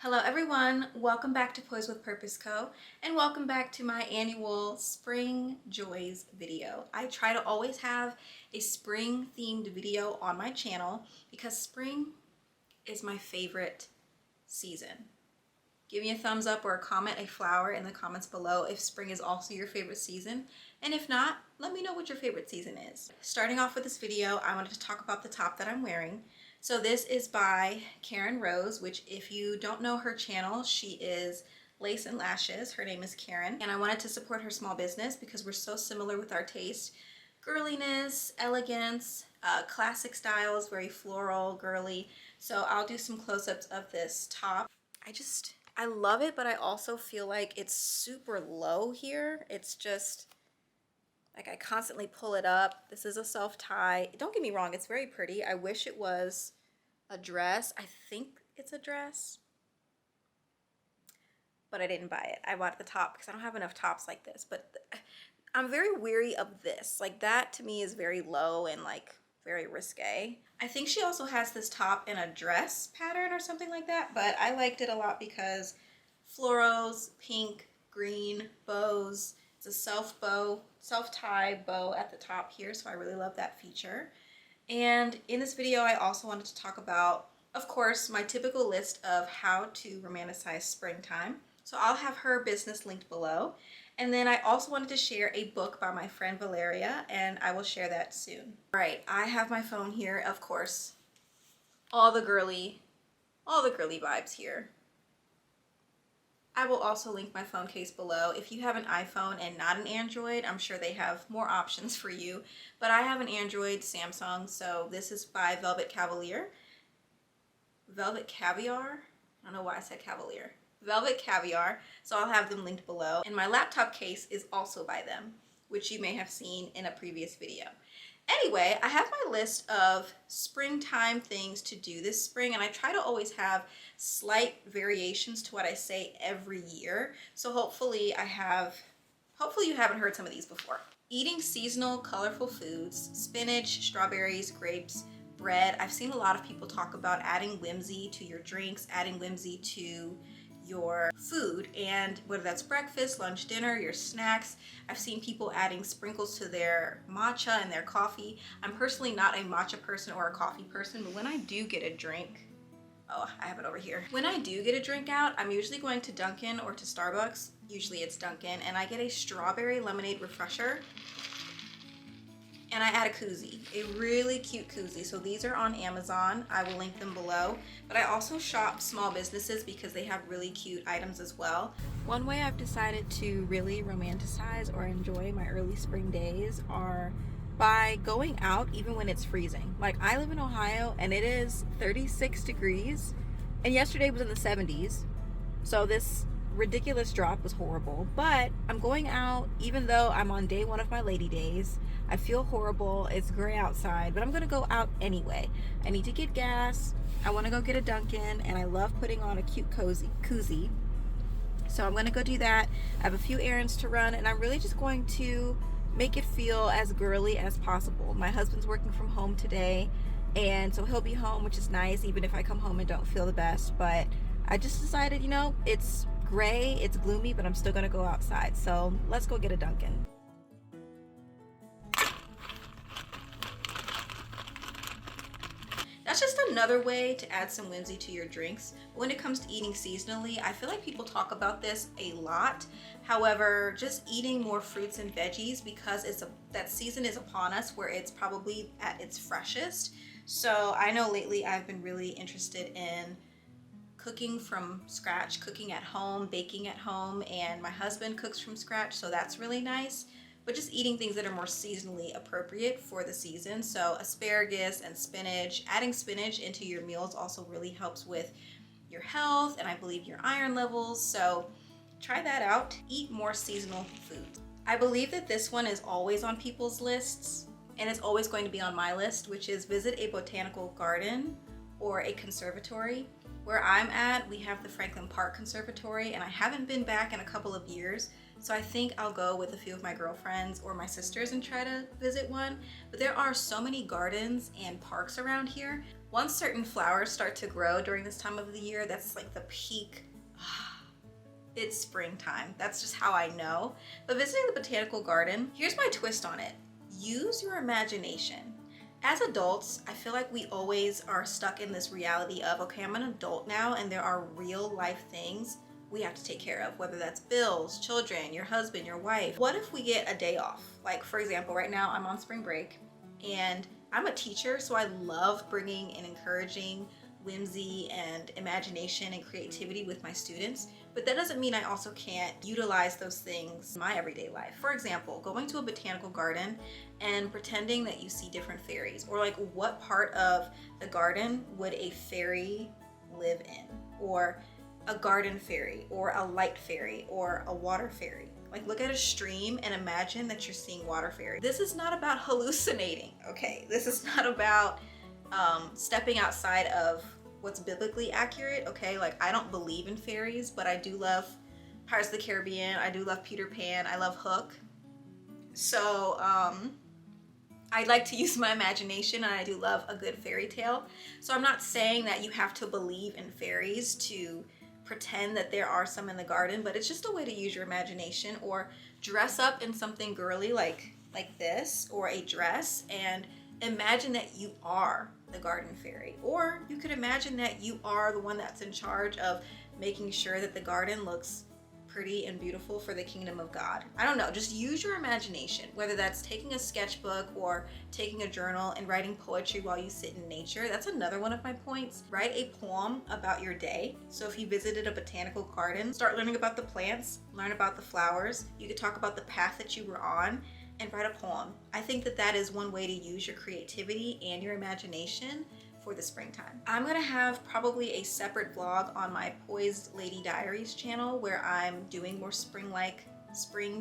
Hello everyone, welcome back to Poised with Purpose Co. and welcome back to my annual Spring Joys video. I try to always have a spring themed video on my channel because spring is my favorite season. Give me a thumbs up or a comment, a flower in the comments below if spring is also your favorite season. And if not, let me know what your favorite season is. Starting off with this video, I wanted to talk about the top that I'm wearing. So this is by Carin Rose, which if you don't know her channel, she is Lace and Lashes. Her name is Carin. And I wanted to support her small business because we're so similar with our taste. Girliness, elegance, classic styles, very floral, girly. So I'll do some close-ups of this top. I love it, but I also feel like it's super low here. It's just like I constantly pull it up. This is a self-tie. Don't get me wrong, it's very pretty. I wish it was a dress. I think it's a dress, but I didn't buy it. I bought the top because I don't have enough tops like this, but I'm very weary of this. Like that to me is very low and like very risque. I think she also has this top in a dress pattern or something like that, but I liked it a lot because florals, pink, green, bows. It's a self-tie bow at the top here, so I really love that feature. And in this video, I also wanted to talk about, of course, my typical list of how to romanticize springtime. So I'll have her business linked below. And then I also wanted to share a book by my friend Valeria, and I will share that soon. All right, I have my phone here, of course. All the girly vibes here. I will also link my phone case below. If you have an iPhone and not an Android, I'm sure they have more options for you. But I have an Android Samsung, so this is by Velvet Caviar. Velvet Caviar? I don't know why I said Cavalier. Velvet Caviar, so I'll have them linked below. And my laptop case is also by them, which you may have seen in a previous video. Anyway, I have my list of springtime things to do this spring, and I try to always have slight variations to what I say every year. So hopefully you haven't heard some of these before. Eating seasonal, colorful foods, spinach, strawberries, grapes, bread. I've seen a lot of people talk about adding whimsy to your drinks, adding whimsy to your food, and whether that's breakfast, lunch, dinner, your snacks. I've seen people adding sprinkles to their matcha and their coffee. I'm personally not a matcha person or a coffee person, but when I do get a drink, oh, I have it over here. When I do get a drink out, I'm usually going to Dunkin' or to Starbucks. Usually it's Dunkin', and I get a strawberry lemonade refresher. And I add a koozie, a really cute koozie. So these are on Amazon. I will link them below. But I also shop small businesses because they have really cute items as well. One way I've decided to really romanticize or enjoy my early spring days are by going out even when it's freezing. Like I live in Ohio and it is 36 degrees and yesterday was in the 70s. So this ridiculous drop was horrible, but I'm going out even though I'm on day one of my lady days. I feel horrible, it's gray outside, but I'm gonna go out anyway. I need to get gas, I wanna go get a Dunkin', and I love putting on a cute koozie. So I'm gonna go do that. I have a few errands to run, and I'm really just going to make it feel as girly as possible. My husband's working from home today, and so he'll be home, which is nice, even if I come home and don't feel the best, but I just decided, you know, it's gray, it's gloomy, but I'm still gonna go outside. So let's go get a Dunkin'. That's just another way to add some whimsy to your drinks. When it comes to eating seasonally, I feel like people talk about this a lot. However, just eating more fruits and veggies because that season is upon us where it's probably at its freshest. So I know lately I've been really interested in cooking from scratch, cooking at home, baking at home, and my husband cooks from scratch, so that's really nice. But just eating things that are more seasonally appropriate for the season. So asparagus and spinach, adding spinach into your meals also really helps with your health and I believe your iron levels. So try that out. Eat more seasonal foods. I believe that this one is always on people's lists and it's always going to be on my list, which is visit a botanical garden or a conservatory. Where I'm at, we have the Franklin Park Conservatory and I haven't been back in a couple of years. So I think I'll go with a few of my girlfriends or my sisters and try to visit one. But there are so many gardens and parks around here. Once certain flowers start to grow during this time of the year, that's like the peak. It's springtime. That's just how I know. But visiting the botanical garden, here's my twist on it. Use your imagination. As adults, I feel like we always are stuck in this reality of, okay, I'm an adult now and there are real life things we have to take care of, whether that's bills, children, your husband, your wife. What if we get a day off? Like, for example, right now I'm on spring break and I'm a teacher, so I love bringing and encouraging whimsy and imagination and creativity with my students. But that doesn't mean I also can't utilize those things in my everyday life. For example, going to a botanical garden and pretending that you see different fairies, or like what part of the garden would a fairy live in, or a garden fairy, or a light fairy, or a water fairy. Like, look at a stream and imagine that you're seeing water fairy. This is not about hallucinating, okay? This is not about stepping outside of what's biblically accurate, okay? Like, I don't believe in fairies, but I do love Pirates of the Caribbean. I do love Peter Pan. I love Hook. So, I like to use my imagination, and I do love a good fairy tale. So I'm not saying that you have to believe in fairies to pretend that there are some in the garden, but it's just a way to use your imagination, or dress up in something girly like this, or a dress, and imagine that you are the garden fairy. Or you could imagine that you are the one that's in charge of making sure that the garden looks pretty and beautiful for the kingdom of God. I don't know, just use your imagination, whether that's taking a sketchbook or taking a journal and writing poetry while you sit in nature. That's another one of my points. Write a poem about your day. So if you visited a botanical garden, start learning about the plants, learn about the flowers. You could talk about the path that you were on and write a poem. I think that that is one way to use your creativity and your imagination for the springtime. I'm gonna have probably a separate vlog on my Poised Lady Diaries channel where I'm doing more spring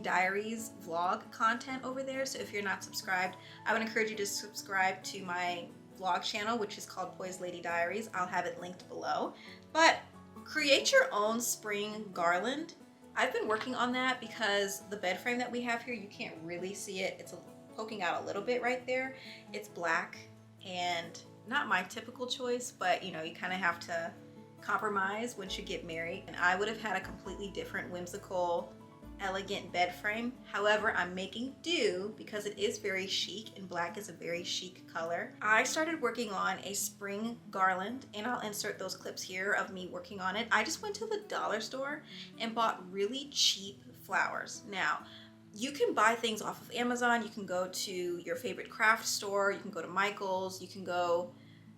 diaries vlog content over there. So if you're not subscribed, I would encourage you to subscribe to my vlog channel, which is called Poised Lady Diaries. I'll have it linked below. But create your own spring garland. I've been working on that because the bed frame that we have here, you can't really see it. It's poking out a little bit right there. It's black and not my typical choice, but you know, you kind of have to compromise once you get married. And I would have had a completely different, whimsical, elegant bed frame. However, I'm making do because it is very chic, and black is a very chic color. I started working on a spring garland, and I'll insert those clips here of me working on it. I just went to the dollar store and bought really cheap flowers. Now, you can buy things off of Amazon. You can go to your favorite craft store. You can go to Michael's. You can go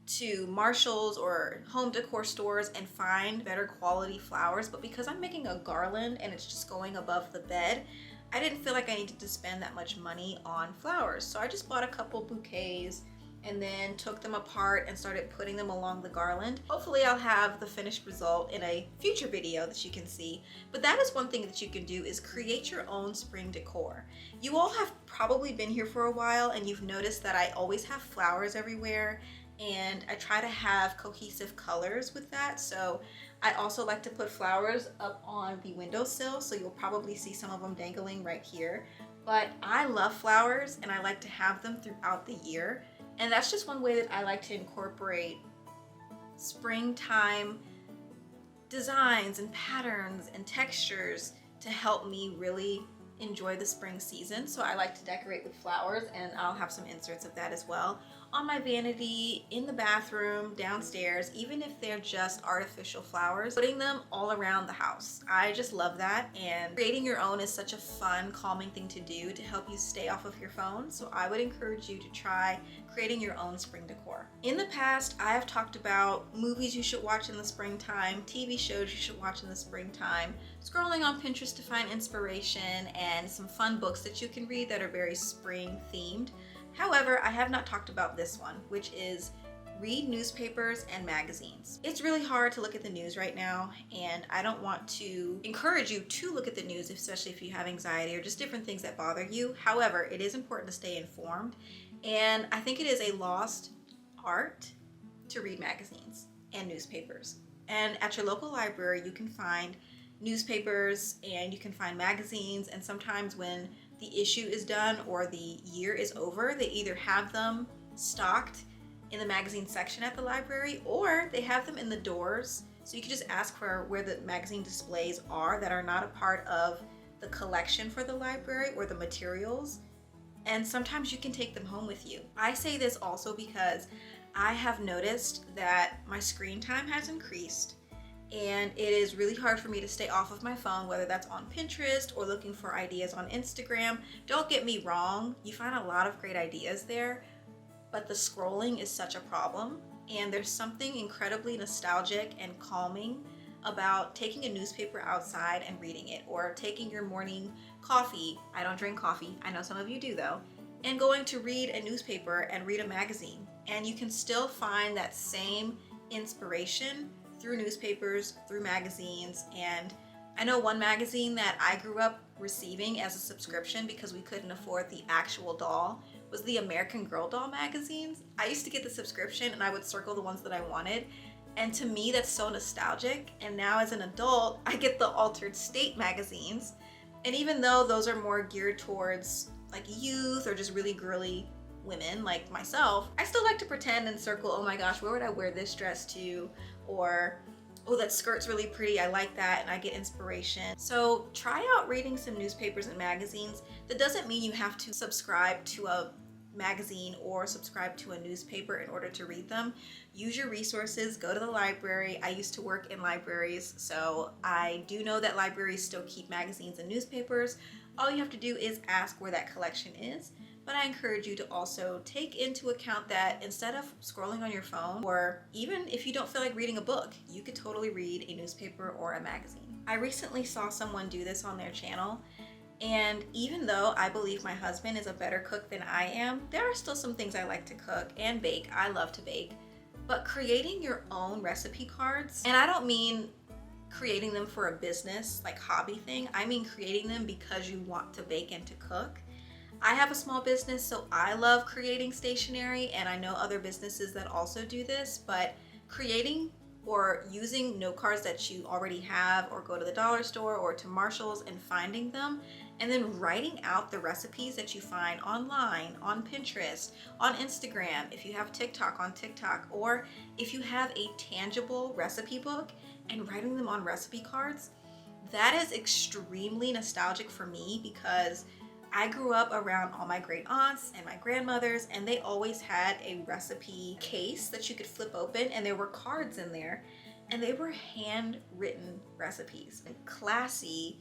to Marshall's or home decor stores and find better quality flowers. But because I'm making a garland and it's just going above the bed, I didn't feel like I needed to spend that much money on flowers. So I just bought a couple bouquets and then took them apart and started putting them along the garland. Hopefully I'll have the finished result in a future video that you can see. But that is one thing that you can do, is create your own spring decor. You all have probably been here for a while and you've noticed that I always have flowers everywhere, and I try to have cohesive colors with that. So I also like to put flowers up on the windowsill, so you'll probably see some of them dangling right here. But I love flowers and I like to have them throughout the year. And that's just one way that I like to incorporate springtime designs and patterns and textures to help me really enjoy the spring season. So I like to decorate with flowers, and I'll have some inserts of that as well on my vanity, in the bathroom, downstairs, even if they're just artificial flowers, putting them all around the house. I just love that, and creating your own is such a fun, calming thing to do to help you stay off of your phone. So I would encourage you to try creating your own spring decor. In the past, I have talked about movies you should watch in the springtime, TV shows you should watch in the springtime, scrolling on Pinterest to find inspiration, and some fun books that you can read that are very spring themed. However, I have not talked about this one, which is read newspapers and magazines. It's really hard to look at the news right now, and I don't want to encourage you to look at the news, especially if you have anxiety or just different things that bother you. However, it is important to stay informed, and I think it is a lost art to read magazines and newspapers. And at your local library, you can find newspapers and you can find magazines, and sometimes when the issue is done or the year is over, they either have them stocked in the magazine section at the library, or they have them in the doors. So you can just ask for where the magazine displays are that are not a part of the collection for the library or the materials. And sometimes you can take them home with you. I say this also because I have noticed that my screen time has increased, and it is really hard for me to stay off of my phone, whether that's on Pinterest or looking for ideas on Instagram. Don't get me wrong, you find a lot of great ideas there, but the scrolling is such a problem. And there's something incredibly nostalgic and calming about taking a newspaper outside and reading it, or taking your morning coffee. I don't drink coffee, I know some of you do though, and going to read a newspaper and read a magazine. And you can still find that same inspiration through newspapers, through magazines. And I know one magazine that I grew up receiving as a subscription because we couldn't afford the actual doll was the American Girl doll magazines. I used to get the subscription and I would circle the ones that I wanted. And to me, that's so nostalgic. And now as an adult, I get the Altered State magazines. And even though those are more geared towards like youth or just really girly women like myself, I still like to pretend and circle, oh my gosh, where would I wear this dress to? Or, oh, that skirt's really pretty, I like that, and I get inspiration. So try out reading some newspapers and magazines. That doesn't mean you have to subscribe to a magazine or subscribe to a newspaper in order to read them. Use your resources, go to the library. I used to work in libraries, so I do know that libraries still keep magazines and newspapers. All you have to do is ask where that collection is. But I encourage you to also take into account that instead of scrolling on your phone, or even if you don't feel like reading a book, you could totally read a newspaper or a magazine. I recently saw someone do this on their channel, and even though I believe my husband is a better cook than I am, there are still some things I like to cook and bake. I love to bake. But creating your own recipe cards, and I don't mean creating them for a business, like hobby thing. I mean creating them because you want to bake and to cook. I have a small business, so I love creating stationery, and I know other businesses that also do this, but creating or using note cards that you already have, or go to the dollar store or to Marshall's and finding them, and then writing out the recipes that you find online, on Pinterest, on Instagram, if you have TikTok, on TikTok, or if you have a tangible recipe book and writing them on recipe cards. That is extremely nostalgic for me because I grew up around all my great aunts and my grandmothers, and they always had a recipe case that you could flip open, and there were cards in there, and they were handwritten recipes, and classy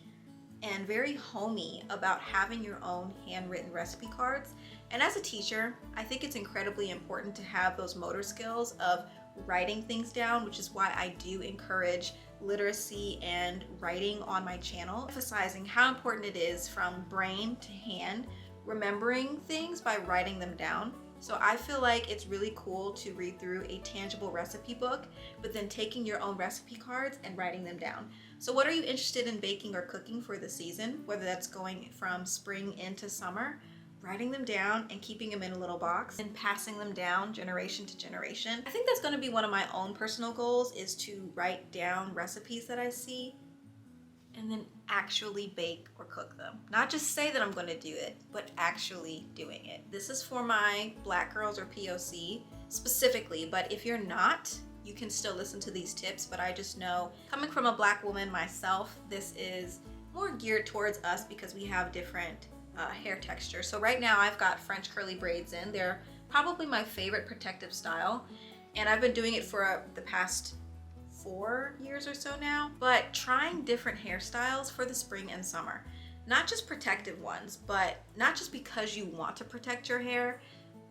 and very homey about having your own handwritten recipe cards. And as a teacher, I think it's incredibly important to have those motor skills of writing things down, which is why I do encourage literacy and writing on my channel, emphasizing how important it is from brain to hand, remembering things by writing them down. So I feel like it's really cool to read through a tangible recipe book, but then taking your own recipe cards and writing them down. So what are you interested in baking or cooking for the season, whether that's going from spring into summer? Writing them down and keeping them in a little box and passing them down generation to generation. I think that's going to be one of my own personal goals, is to write down recipes that I see and then actually bake or cook them. Not just say that I'm going to do it, but actually doing it. This is for my Black girls or POC specifically, but if you're not, you can still listen to these tips. But I just know, coming from a Black woman myself, this is more geared towards us because we have different hair texture. So right now I've got French curly braids in. They're probably my favorite protective style, and I've been doing it for the past 4 years or so now. But trying different hairstyles for the spring and summer, not just protective ones, but not just because you want to protect your hair,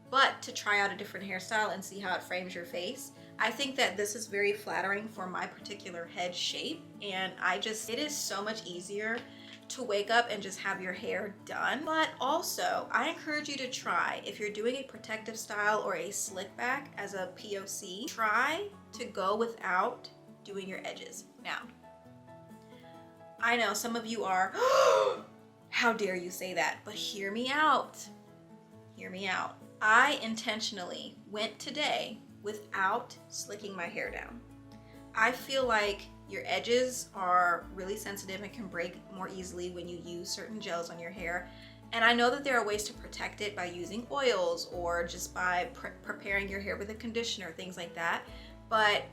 but to try out a different hairstyle and see how it frames your face. I think that this is very flattering for my particular head shape, and it is so much easier to wake up and just have your hair done. But also, I encourage you to try, if you're doing a protective style or a slick back as a POC, try to go without doing your edges. Now, I know some of you are, how dare you say that? But hear me out. Hear me out. I intentionally went today without slicking my hair down. I feel like your edges are really sensitive and can break more easily when you use certain gels on your hair. And I know that there are ways to protect it by using oils or just by preparing your hair with a conditioner, things like that. But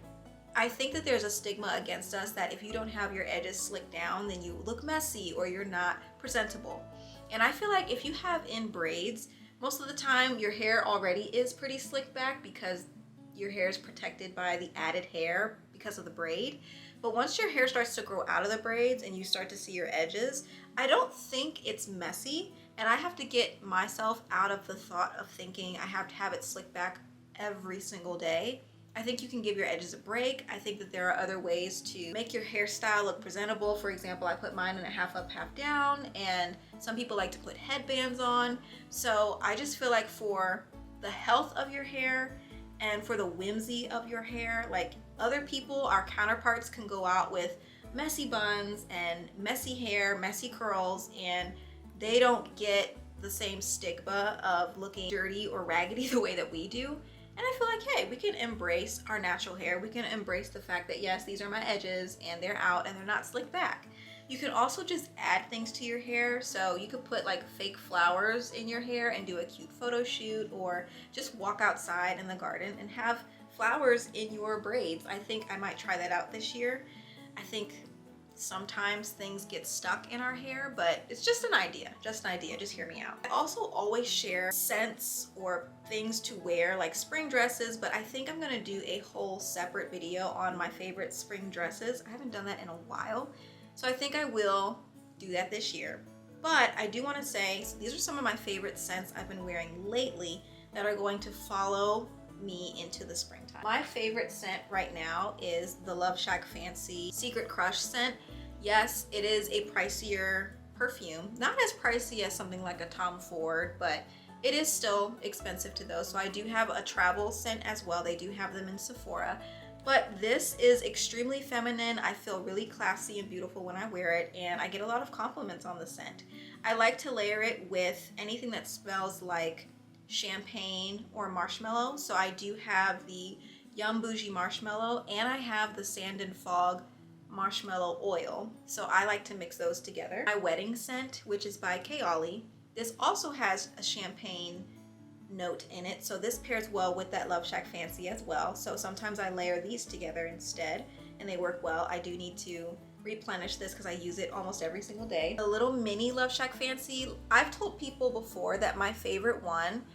I think that there's a stigma against us that if you don't have your edges slicked down, then you look messy or you're not presentable. And I feel like if you have in braids, most of the time your hair already is pretty slicked back because your hair is protected by the added hair because of the braid. But once your hair starts to grow out of the braids and you start to see your edges, I don't think it's messy. And I have to get myself out of the thought of thinking I have to have it slicked back every single day. I think you can give your edges a break. I think that there are other ways to make your hairstyle look presentable. For example, I put mine in a half up, half down, and some people like to put headbands on. So I just feel like for the health of your hair and for the whimsy of your hair, like other people, our counterparts can go out with messy buns and messy hair, messy curls, and they don't get the same stigma of looking dirty or raggedy the way that we do. And I feel like, hey, we can embrace our natural hair. We can embrace the fact that, yes, these are my edges and they're out and they're not slicked back. You can also just add things to your hair. So you could put like fake flowers in your hair and do a cute photo shoot, or just walk outside in the garden and have flowers in your braids. I think I might try that out this year. I think sometimes things get stuck in our hair, but it's just an idea, just hear me out. I also always share scents or things to wear, like spring dresses, but I think I'm gonna do a whole separate video on my favorite spring dresses. I haven't done that in a while, so I think I will do that this year. But I do want to say, so these are some of my favorite scents I've been wearing lately that are going to follow me into the springtime. My favorite scent right now is the Loveshackfancy Secret Crush scent. Yes, it is a pricier perfume. Not as pricey as something like a Tom Ford, but it is still expensive to those. So I do have a travel scent as well. They do have them in Sephora. But this is extremely feminine. I feel really classy and beautiful when I wear it, and I get a lot of compliments on the scent. I like to layer it with anything that smells like champagne or marshmallow. So I do have the Yum Bougie marshmallow, and I have the Sand and Fog marshmallow oil. So I like to mix those together. My wedding scent, which is by Kayali. This also has a champagne note in it, so this pairs well with that Loveshackfancy as well. So sometimes I layer these together instead, and they work well. I do need to replenish this because I use it almost every single day. The little mini Loveshackfancy, I've told people before that my favorite one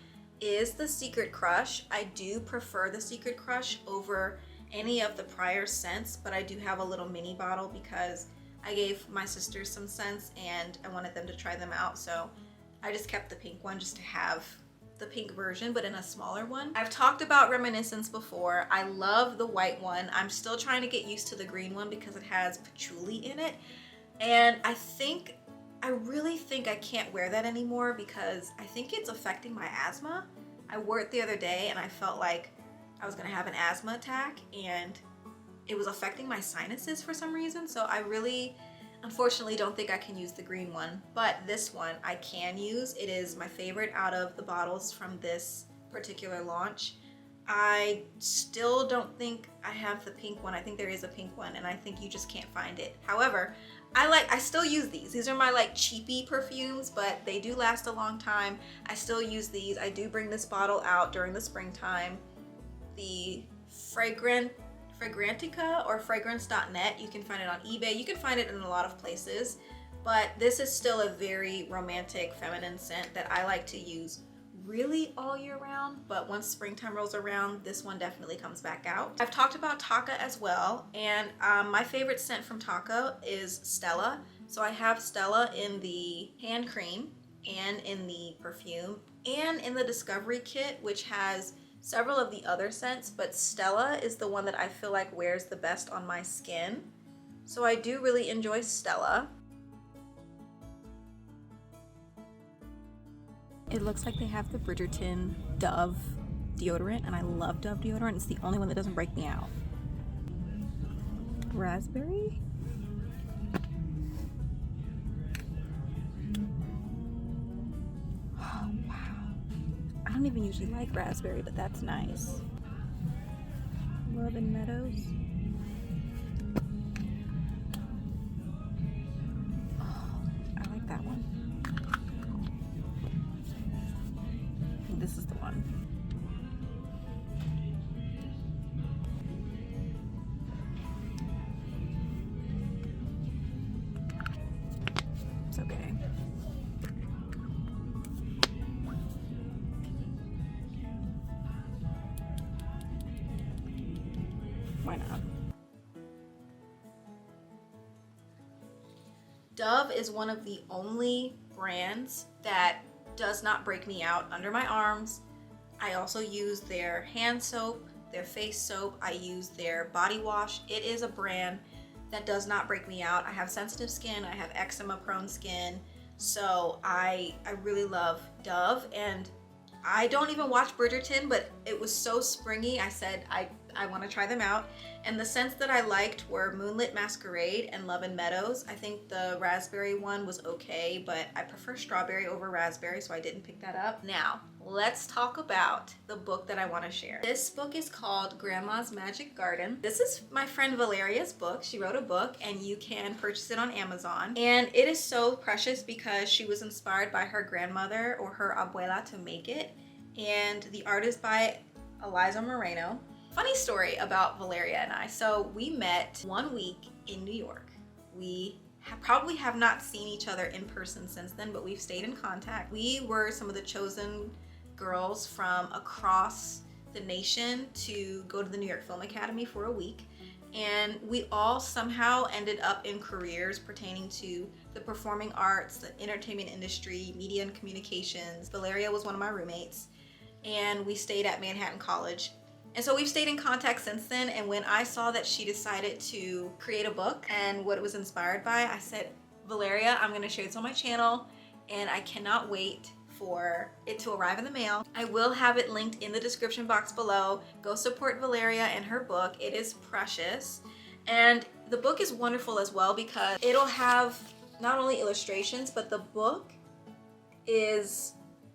is the Secret Crush. I do prefer the Secret Crush over any of the prior scents, but I do have a little mini bottle because I gave my sisters some scents and I wanted them to try them out, so I just kept the pink one just to have the pink version, but in a smaller one. I've talked about Reminiscence before. I love the white one. I'm still trying to get used to the green one because it has patchouli in it, and I really think I can't wear that anymore because I think it's affecting my asthma. I wore it the other day and I felt like I was gonna have an asthma attack, and it was affecting my sinuses for some reason. So I really, unfortunately, don't think I can use the green one, but this one I can use. It is my favorite out of the bottles from this particular launch. I still don't think I have the pink one. I think there is a pink one, and I think you just can't find it. However, I still use these. These are my like cheapy perfumes, but they do last a long time. I still use these. I do bring this bottle out during the springtime. The Fragrantica or fragrance.net. You can find it on eBay. You can find it in a lot of places, but this is still a very romantic feminine scent that I like to use really all year round, but once springtime rolls around, this one definitely comes back out. I've talked about Tocca as well, and my favorite scent from Tocca is Stella. So I have Stella in the hand cream and in the perfume and in the Discovery Kit, which has several of the other scents, but Stella is the one that I feel like wears the best on my skin. So I do really enjoy Stella. It looks like they have the Bridgerton Dove deodorant, and I love Dove deodorant. It's the only one that doesn't break me out. Raspberry? Oh, wow. I don't even usually like raspberry, but that's nice. Love and Meadows. Oh, I like that one. Dove is one of the only brands that does not break me out under my arms. I also use their hand soap, their face soap. I use their body wash. It is a brand that does not break me out. I have sensitive skin. I have eczema prone skin. So I really love Dove, and I don't even watch Bridgerton, but it was so springy. I said I want to try them out. And the scents that I liked were Moonlit Masquerade and Love and Meadows. I think the raspberry one was okay, but I prefer strawberry over raspberry, so I didn't pick that up. Now, let's talk about the book that I want to share. This book is called Grandma's Magic Garden. This is my friend Valeria's book. She wrote a book and you can purchase it on Amazon. And it is so precious because she was inspired by her grandmother or her abuela to make it. And the art is by Eliza Moreno. Funny story about Valeria and I. So we met 1 week in New York. We probably have not seen each other in person since then, but we've stayed in contact. We were some of the chosen girls from across the nation to go to the New York Film Academy for a week. And we all somehow ended up in careers pertaining to the performing arts, the entertainment industry, media and communications. Valeria was one of my roommates, and we stayed at Manhattan College. And so we've stayed in contact since then, and when I saw that she decided to create a book and what it was inspired by, I said, Valeria, I'm gonna share this on my channel, and I cannot wait for it to arrive in the mail. I will have it linked in the description box below. Go support Valeria and her book. It is precious. And the book is wonderful as well because it'll have not only illustrations, but the book is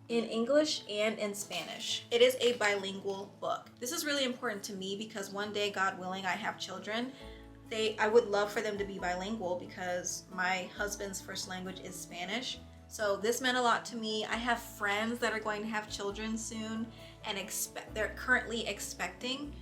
in English and in Spanish. It is a bilingual book. This is really important to me because one day, God willing, I have children. I would love for them to be bilingual because my husband's first language is Spanish. So this meant a lot to me. I have friends that are going to have children soon and they're currently expecting.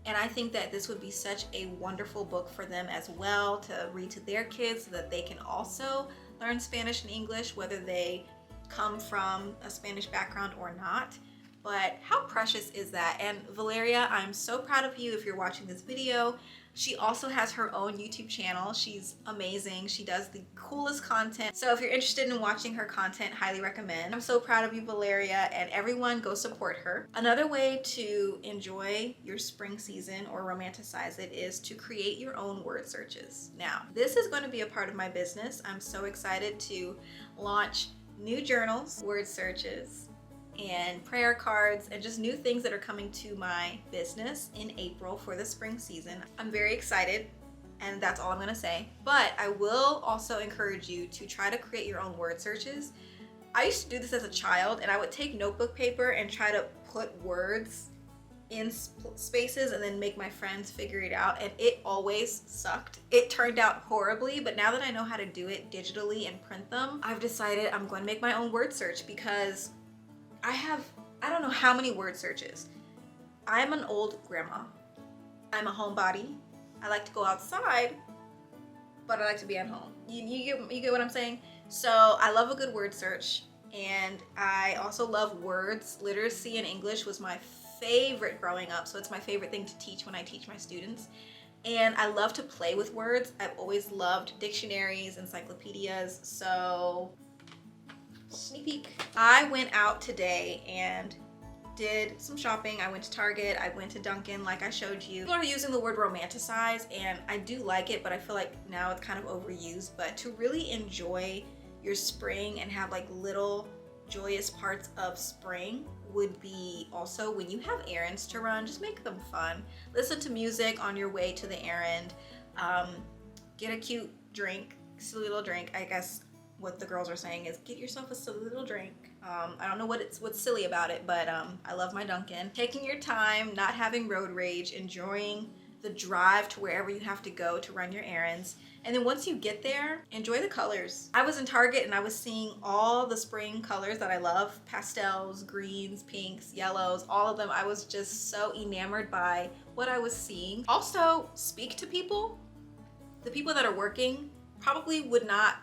And I think that this would be such a wonderful book for them as well to read to their kids so that they can also learn Spanish and English, whether they come from a Spanish background or not. But how precious is that? And Valeria, I'm so proud of you if you're watching this video. She also has her own YouTube channel. She's amazing. She does the coolest content. So if you're interested in watching her content, highly recommend. I'm so proud of you, Valeria, and everyone go support her. Another way to enjoy your spring season or romanticize it is to create your own word searches. Now, this is going to be a part of my business. I'm so excited to launch new journals, word searches, and prayer cards, and just new things that are coming to my business in April for the spring season. I'm very excited, and that's all I'm gonna say. But I will also encourage you to try to create your own word searches. I used to do this as a child, and I would take notebook paper and try to put words in spaces and then make my friends figure it out, and it always sucked. It turned out horribly, but now that I know how to do it digitally and print them, I've decided I'm going to make my own word search because I don't know how many word searches. I'm an old grandma. I'm a homebody. I like to go outside, but I like to be at home. You get what I'm saying? So I love a good word search, and I also love words. Literacy in English was my favorite growing up, so it's my favorite thing to teach when I teach my students. And I love to play with words. I've always loved dictionaries, encyclopedias, so sneak peek. I went out today and did some shopping. I went to Target, I went to Dunkin', like I showed you. People are using the word romanticize, and I do like it, but I feel like now it's kind of overused. But to really enjoy your spring and have like little joyous parts of spring would be also when you have errands to run, just make them fun. Listen to music on your way to the errand. Get a cute drink, silly little drink. I guess what the girls are saying is get yourself a silly little drink. I don't know what's silly about it, but I love my Dunkin'. Taking your time, not having road rage, enjoying the drive to wherever you have to go to run your errands. And then once you get there, enjoy the colors. I was in Target and I was seeing all the spring colors that I love. Pastels, greens, pinks, yellows, all of them. I was just so enamored by what I was seeing. Also, speak to people. The people that are working probably would not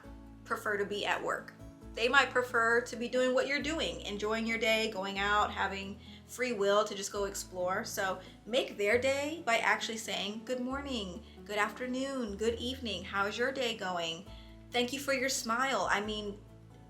prefer to be at work. They might prefer to be doing what you're doing, enjoying your day, going out, having free will to just go explore. So make their day by actually saying good morning, good afternoon, good evening, how's your day going? Thank you for your smile. I mean,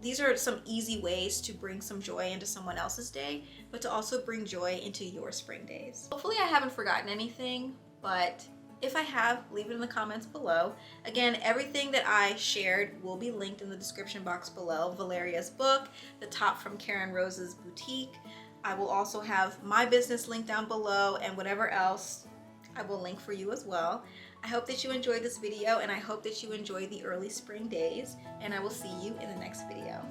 these are some easy ways to bring some joy into someone else's day, but to also bring joy into your spring days. Hopefully I haven't forgotten anything, but if I have, leave it in the comments below. Again, everything that I shared will be linked in the description box below. Valeria's book, the top from Carin Rose's boutique. I will also have my business link down below, and whatever else I will link for you as well. I hope that you enjoyed this video, and I hope that you enjoy the early spring days, and I will see you in the next video.